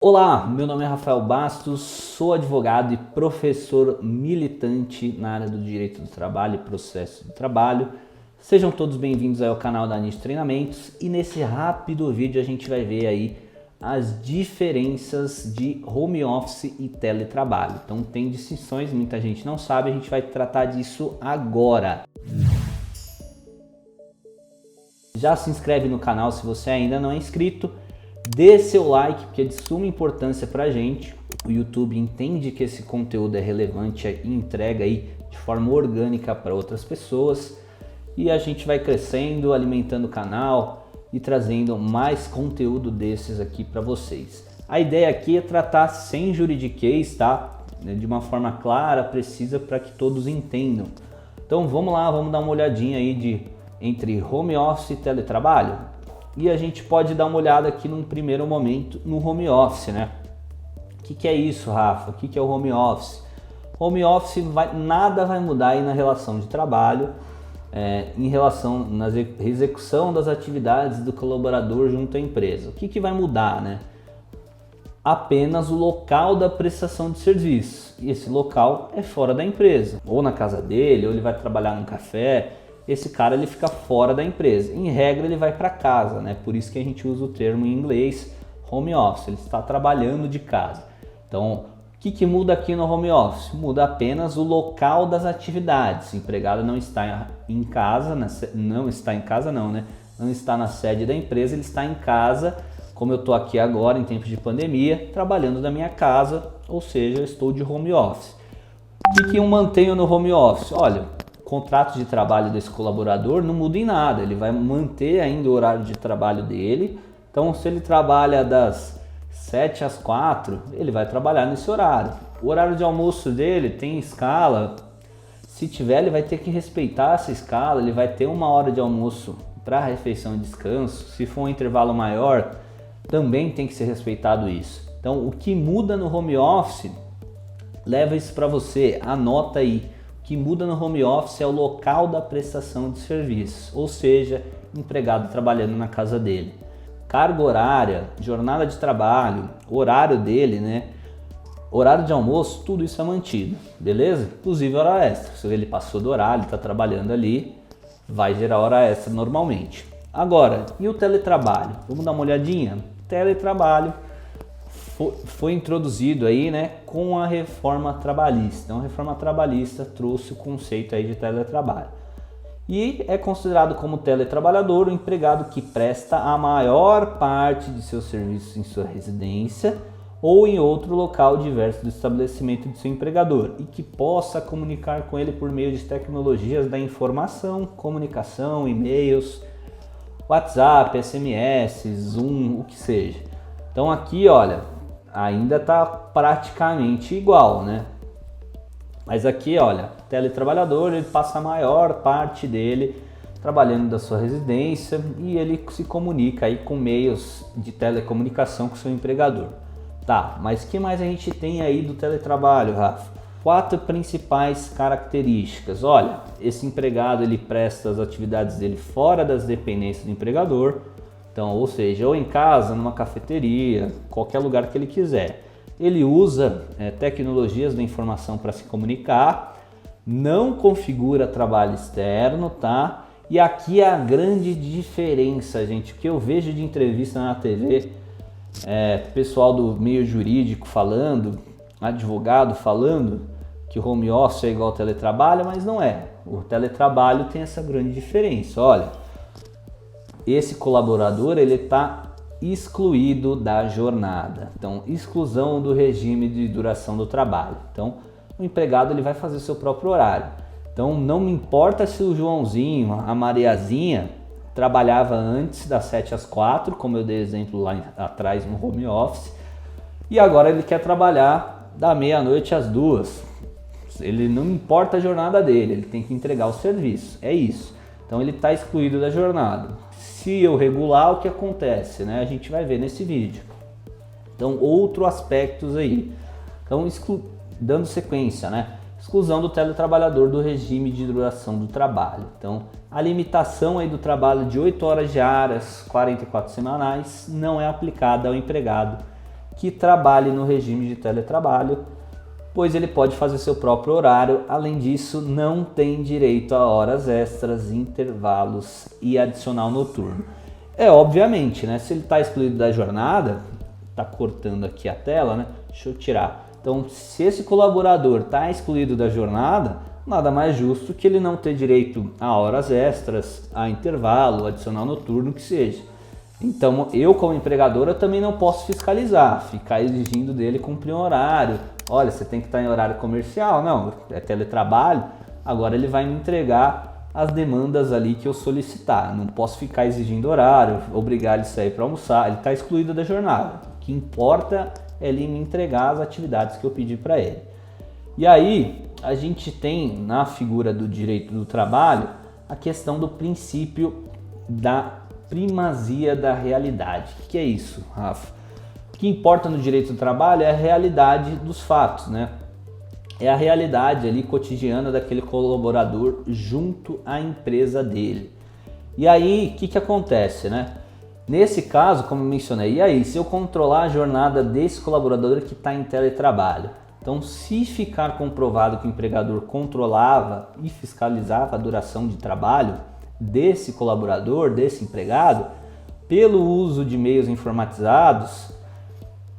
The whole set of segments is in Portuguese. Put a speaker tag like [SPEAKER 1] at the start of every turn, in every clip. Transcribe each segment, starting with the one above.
[SPEAKER 1] Olá, meu nome é Rafael Bastos, sou advogado e professor militante na área do direito do trabalho e processo do trabalho. Sejam todos bem-vindos ao canal da Anish Treinamentos e nesse rápido vídeo a gente vai ver aí as diferenças de home office e teletrabalho. Então tem distinções, muita gente não sabe, a gente vai tratar disso agora. Já se inscreve no canal se você ainda não é inscrito. Dê seu like, porque é de suma importância pra gente. O YouTube entende que esse conteúdo é relevante e entrega aí de forma orgânica para outras pessoas. E a gente vai crescendo, alimentando o canal e trazendo mais conteúdo desses aqui para vocês. A ideia aqui é tratar sem juridiquês, tá? De uma forma clara, precisa, para que todos entendam. Então vamos lá, vamos dar uma olhadinha aí entre home office e teletrabalho. E a gente pode dar uma olhada aqui num primeiro momento no home office, né? O que é isso, Rafa? O que é o home office? Home office nada vai mudar aí na relação de trabalho, em relação na execução das atividades do colaborador junto à empresa. O que vai mudar, né? Apenas o local da prestação de serviço. E esse local é fora da empresa, ou na casa dele, ou ele vai trabalhar num café. Esse cara ele fica fora da empresa. Em regra ele vai para casa, né? Por isso que a gente usa o termo em inglês home office. Ele está trabalhando de casa. Então, o que muda aqui no home office? Muda apenas o local das atividades. O empregado não está em casa, não está na sede da empresa, ele está em casa, como eu estou aqui agora em tempos de pandemia, trabalhando da minha casa, ou seja, eu estou de home office. O que eu mantenho no home office? Olha, contrato de trabalho desse colaborador não muda em nada, ele vai manter ainda o horário de trabalho dele. Então, se ele trabalha das 7 às 4, ele vai trabalhar nesse horário. O horário de almoço dele tem escala, se tiver ele vai ter que respeitar essa escala, ele vai ter 1 hora de almoço para refeição e descanso. Se for um intervalo maior, também tem que ser respeitado isso. Então, o que muda no home office, leva isso para você, anota aí. O que muda no home office é o local da prestação de serviço, ou seja, empregado trabalhando na casa dele. Carga horária, jornada de trabalho, horário dele, né? Horário de almoço, tudo isso é mantido, beleza? Inclusive hora extra. Se ele passou do horário, está trabalhando ali, vai gerar hora extra normalmente. Agora, e o teletrabalho? Vamos dar uma olhadinha? Teletrabalho foi introduzido aí, né, com a reforma trabalhista. Então, a reforma trabalhista trouxe o conceito aí de teletrabalho. E é considerado como teletrabalhador o empregado que presta a maior parte de seus serviços em sua residência ou em outro local diverso do estabelecimento de seu empregador e que possa comunicar com ele por meio de tecnologias da informação, comunicação, e-mails, WhatsApp, SMS, Zoom, o que seja. Então aqui, olha, ainda está praticamente igual, né? Mas aqui, olha, teletrabalhador, ele passa a maior parte dele trabalhando da sua residência e ele se comunica aí com meios de telecomunicação com seu empregador. Tá, mas o que mais a gente tem aí do teletrabalho, Rafa? 4 principais características. Olha, esse empregado ele presta as atividades dele fora das dependências do empregador. Então, ou seja, ou em casa, numa cafeteria, qualquer lugar que ele quiser. Ele usa tecnologias da informação para se comunicar, não configura trabalho externo, tá? E aqui é a grande diferença, gente, o que eu vejo de entrevista na TV, pessoal do meio jurídico falando, advogado falando que o home office é igual ao teletrabalho, mas não é. O teletrabalho tem essa grande diferença, olha. Esse colaborador ele está excluído da jornada, então exclusão do regime de duração do trabalho. Então o empregado ele vai fazer o seu próprio horário. Então não me importa se o Joãozinho, a Mariazinha trabalhava antes das 7 às 4, como eu dei exemplo lá atrás no home office, e agora ele quer trabalhar da meia-noite às 2. Ele não importa a jornada dele, ele tem que entregar o serviço, é isso. Então ele está excluído da jornada. Se eu regular, o que acontece, né? A gente vai ver nesse vídeo. Então, outros aspectos aí. Então, dando sequência, né? Exclusão do teletrabalhador do regime de duração do trabalho. Então, a limitação aí do trabalho de 8 horas diárias, 44 semanais, não é aplicada ao empregado que trabalhe no regime de teletrabalho, pois ele pode fazer seu próprio horário. Além disso, não tem direito a horas extras, intervalos e adicional noturno. Obviamente, né? Se ele está excluído da jornada, tá cortando aqui a tela, né? Deixa eu tirar. Então, se esse colaborador está excluído da jornada, nada mais justo que ele não ter direito a horas extras, a intervalo, adicional noturno, que seja. Então, eu como empregador, eu também não posso fiscalizar, ficar exigindo dele cumprir um horário. Olha, você tem que estar em horário comercial. Não, é teletrabalho. Agora ele vai me entregar as demandas ali que eu solicitar. Não posso ficar exigindo horário, obrigar ele a sair para almoçar. Ele está excluído da jornada. O que importa é ele me entregar as atividades que eu pedi para ele. E aí, a gente tem na figura do direito do trabalho a questão do princípio da primazia da realidade. O que é isso, Rafa? O que importa no direito do trabalho é a realidade dos fatos, né? É a realidade ali cotidiana daquele colaborador junto à empresa dele. E aí, o que acontece, né? Nesse caso, como eu mencionei, e aí, se eu controlar a jornada desse colaborador que está em teletrabalho? Então, se ficar comprovado que o empregador controlava e fiscalizava a duração de trabalho desse colaborador, desse empregado, pelo uso de meios informatizados,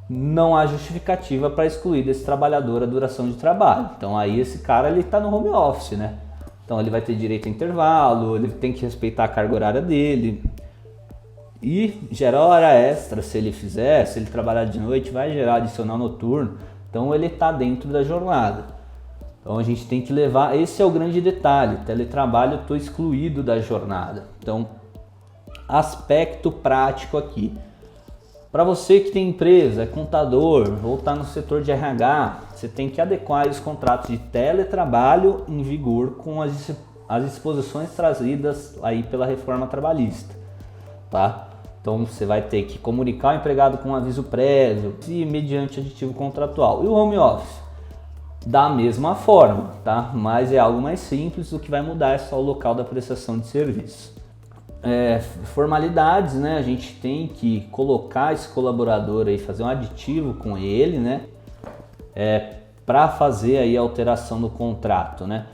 [SPEAKER 1] não há justificativa para excluir desse trabalhador a duração de trabalho. Então aí esse cara ele está no home office, né? Então ele vai ter direito a intervalo, ele tem que respeitar a carga horária dele e gerar hora extra se ele fizer. Se ele trabalhar de noite, vai gerar adicional noturno. Então ele está dentro da jornada. Então a gente tem que levar, esse é o grande detalhe, teletrabalho, eu estou excluído da jornada. Então, aspecto prático aqui. Para você que tem empresa, é contador ou está no setor de RH, você tem que adequar os contratos de teletrabalho em vigor com as disposições trazidas aí pela reforma trabalhista, tá? Então você vai ter que comunicar o empregado com um aviso prévio e mediante aditivo contratual. E o home office? Da mesma forma, tá? Mas é algo mais simples, o que vai mudar é só o local da prestação de serviço. Formalidades, né? A gente tem que colocar esse colaborador aí, fazer um aditivo com ele, né? Para fazer aí a alteração do contrato, né?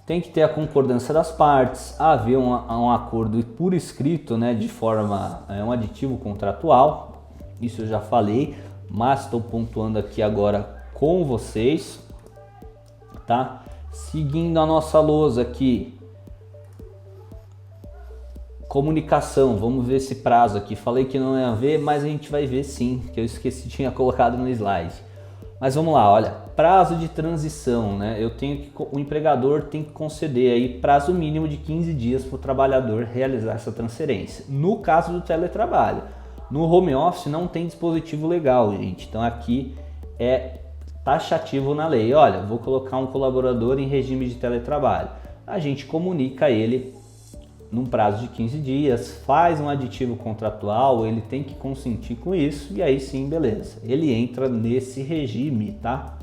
[SPEAKER 1] Tem que ter a concordância das partes, haver um acordo por escrito, né? De forma, um aditivo contratual, isso eu já falei, mas estou pontuando aqui agora com vocês. Tá? Seguindo a nossa lousa aqui, comunicação, vamos ver esse prazo aqui. Falei que não ia ver, mas a gente vai ver sim, que eu esqueci, tinha colocado no slide. Mas vamos lá, olha, prazo de transição, né? O empregador tem que conceder aí prazo mínimo de 15 dias para o trabalhador realizar essa transferência. No caso do teletrabalho, no home office não tem dispositivo legal, gente. Então aqui é taxativo na lei. Olha, vou colocar um colaborador em regime de teletrabalho. A gente comunica ele num prazo de 15 dias, faz um aditivo contratual, ele tem que consentir com isso e aí sim, beleza. Ele entra nesse regime, tá?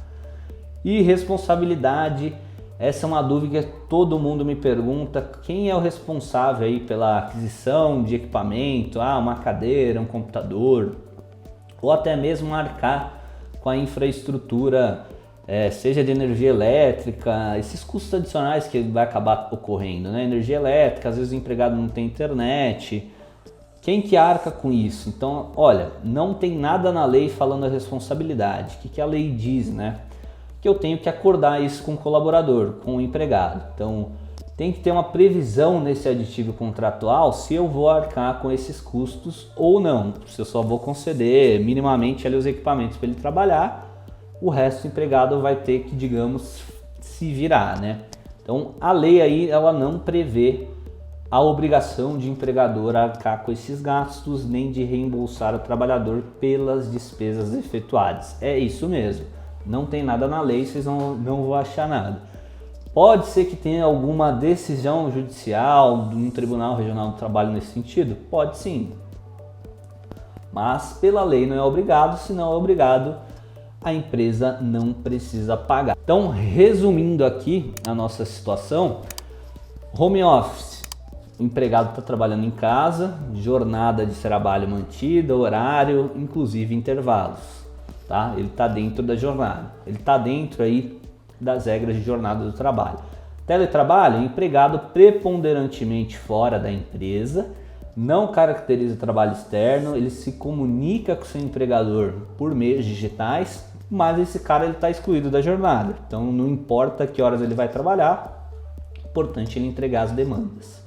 [SPEAKER 1] E responsabilidade, essa é uma dúvida que todo mundo me pergunta, quem é o responsável aí pela aquisição de equipamento, uma cadeira, um computador, ou até mesmo arcar com a infraestrutura, seja de energia elétrica, esses custos adicionais que vai acabar ocorrendo, né? Energia elétrica, às vezes o empregado não tem internet, quem que arca com isso? Então, olha, não tem nada na lei falando a responsabilidade. O que a lei diz, né? Que eu tenho que acordar isso com o colaborador, com o empregado. Então, tem que ter uma previsão nesse aditivo contratual se eu vou arcar com esses custos ou não. Se eu só vou conceder minimamente ali os equipamentos para ele trabalhar, o resto do empregado vai ter que, digamos, se virar, né? Então, a lei aí, ela não prevê a obrigação de empregador arcar com esses gastos, nem de reembolsar o trabalhador pelas despesas efetuadas. É isso mesmo. Não tem nada na lei, vocês não vão achar nada. Pode ser que tenha alguma decisão judicial de um tribunal regional do trabalho nesse sentido? Pode sim. Mas pela lei não é obrigado, se não é obrigado, a empresa não precisa pagar. Então, resumindo aqui a nossa situação, home office, o empregado está trabalhando em casa, jornada de trabalho mantida, horário, inclusive intervalos. tá? Ele está dentro da jornada, ele está dentro aí das regras de jornada do trabalho. Teletrabalho é empregado preponderantemente fora da empresa, não caracteriza trabalho externo, ele se comunica com seu empregador por meios digitais, mas esse cara ele está excluído da jornada, então não importa que horas ele vai trabalhar, importante ele entregar as demandas.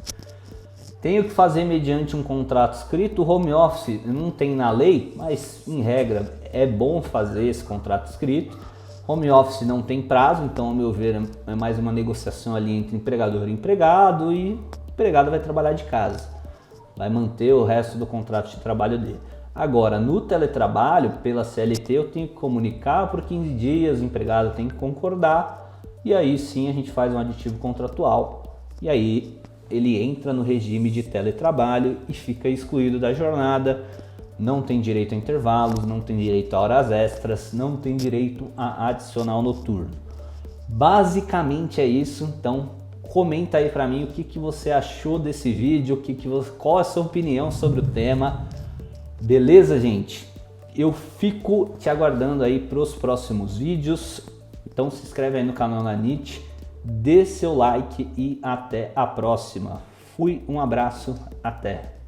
[SPEAKER 1] Tenho que fazer mediante um contrato escrito. Home office não tem na lei, mas em regra é bom fazer esse contrato escrito. Home office não tem prazo, então ao meu ver é mais uma negociação ali entre empregador e empregado, e o empregado vai trabalhar de casa, vai manter o resto do contrato de trabalho dele. Agora, no teletrabalho, pela CLT, eu tenho que comunicar por 15 dias, o empregado tem que concordar, e aí sim a gente faz um aditivo contratual, e aí ele entra no regime de teletrabalho e fica excluído da jornada, não tem direito a intervalos, não tem direito a horas extras, não tem direito a adicional noturno. Basicamente é isso, então comenta aí para mim o que você achou desse vídeo, qual é a sua opinião sobre o tema. Beleza, gente? Eu fico te aguardando aí para os próximos vídeos, então se inscreve aí no canal da NIT, dê seu like e até a próxima. Fui, um abraço, até!